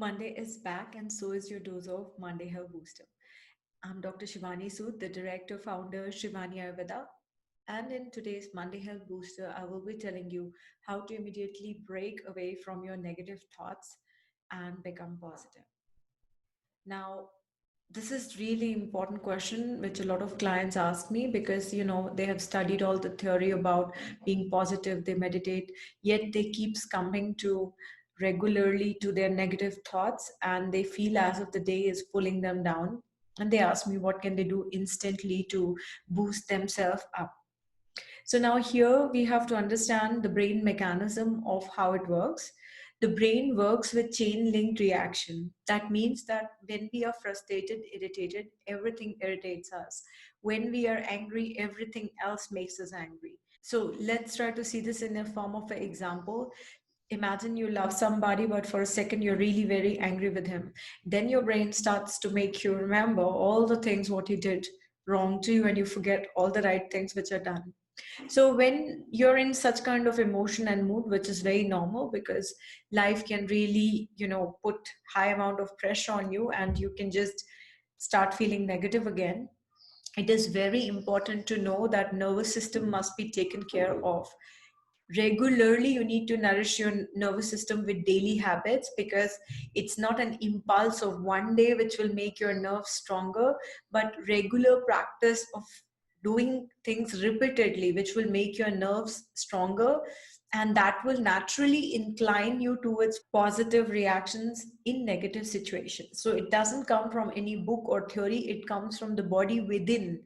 Monday is back, and so is your dose of Monday Health Booster. I'm Dr. Shivani Sood, the director founder Shivani Ayurveda. And in today's Monday Health Booster, I will be telling you how to immediately break away from your negative thoughts and become positive. Now, this is really important question which a lot of clients ask me because they have studied all the theory about being positive, they meditate, yet they keep coming to regularly to their negative thoughts and they feel as if the day is pulling them down, and they ask me what can they do instantly to boost themselves up. So now here we have to understand the brain mechanism of how it works. The brain works with chain linked reaction. That means that when we are frustrated, irritated, everything irritates us. When we are angry, everything else makes us angry. So let's try to see this in a form of an example. Imagine you love somebody, but for a second you're really very angry with him. Then your brain starts to make you remember all the things what he did wrong to you, and you forget all the right things which are done. So when you're in such kind of emotion and mood, which is very normal because life can really, put high amount of pressure on you and you can just start feeling negative again. It is very important to know that nervous system must be taken care of. Regularly you need to nourish your nervous system with daily habits, because it's not an impulse of one day which will make your nerves stronger, but regular practice of doing things repeatedly which will make your nerves stronger, and that will naturally incline you towards positive reactions in negative situations. So it doesn't come from any book or theory, it comes from the body within,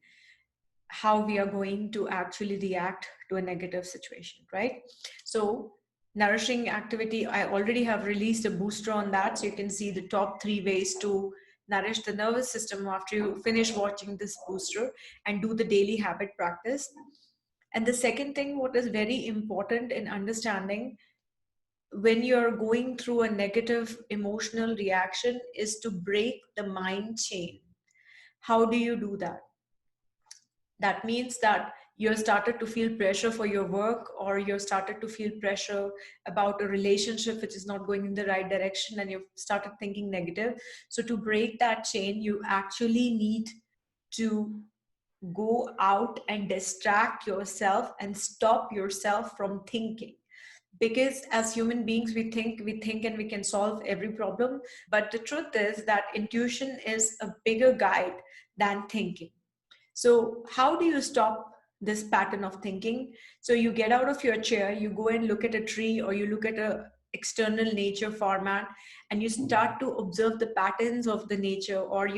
how we are going to actually react to a negative situation, right? So nourishing activity, I already have released a booster on that, so you can see the top 3 ways to nourish the nervous system after you finish watching this booster and do the daily habit practice. And the second thing what is very important in understanding when you're going through a negative emotional reaction is to break the mind chain. How do you do that? That means that you're started to feel pressure for your work, or you're started to feel pressure about a relationship which is not going in the right direction, and you've started thinking negative. So to break that chain, you actually need to go out and distract yourself and stop yourself from thinking. Because as human beings we think and we can solve every problem, but the truth is that intuition is a bigger guide than thinking. So how do you stop this pattern of thinking? So you get out of your chair, you go and look at a tree, or you look at a external nature format, and you start to observe the patterns of the nature. Or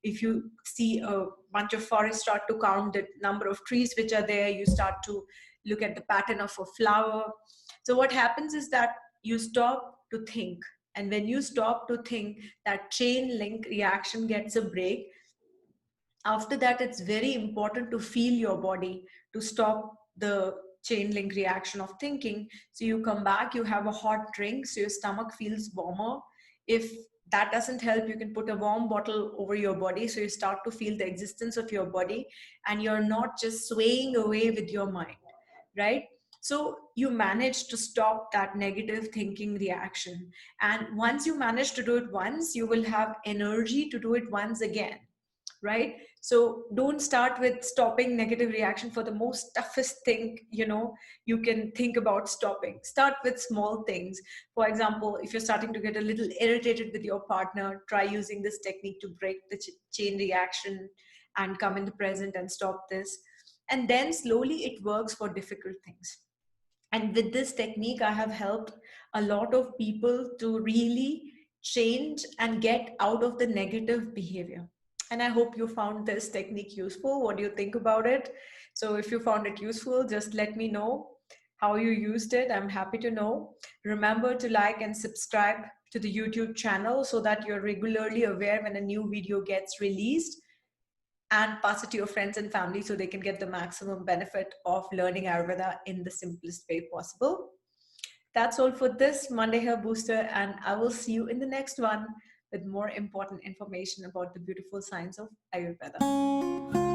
if you see a bunch of forests, start to count the number of trees which are there, you start to look at the pattern of a flower. So what happens is that you stop to think, and when you stop to think, that chain link reaction gets a break. After that, it's very important to feel your body to stop the chain link reaction of thinking. So you come back, you have a hot drink, so your stomach feels warmer. If that doesn't help, you can put a warm bottle over your body, so you start to feel the existence of your body, and you're not just swaying away with your mind, right? So you manage to stop that negative thinking reaction, and once you manage to do it once, you will have energy to do it once again, right? So don't start with stopping negative reaction for the most toughest thing you can think about stopping. Start with small things. For example, if you're starting to get a little irritated with your partner, try using this technique to break the chain reaction and come in the present and stop this. And then slowly it works for difficult things. And with this technique, I have helped a lot of people to really change and get out of the negative behavior. And I hope you found this technique useful. What do you think about it? So if you found it useful, just let me know how you used it. I'm happy to know. Remember to like and subscribe to the YouTube channel so that you're regularly aware when a new video gets released, and pass it to your friends and family so they can get the maximum benefit of learning Ayurveda in the simplest way possible. That's all for this Monday Hair Booster, and I will see you in the next one with more important information about the beautiful science of Ayurveda.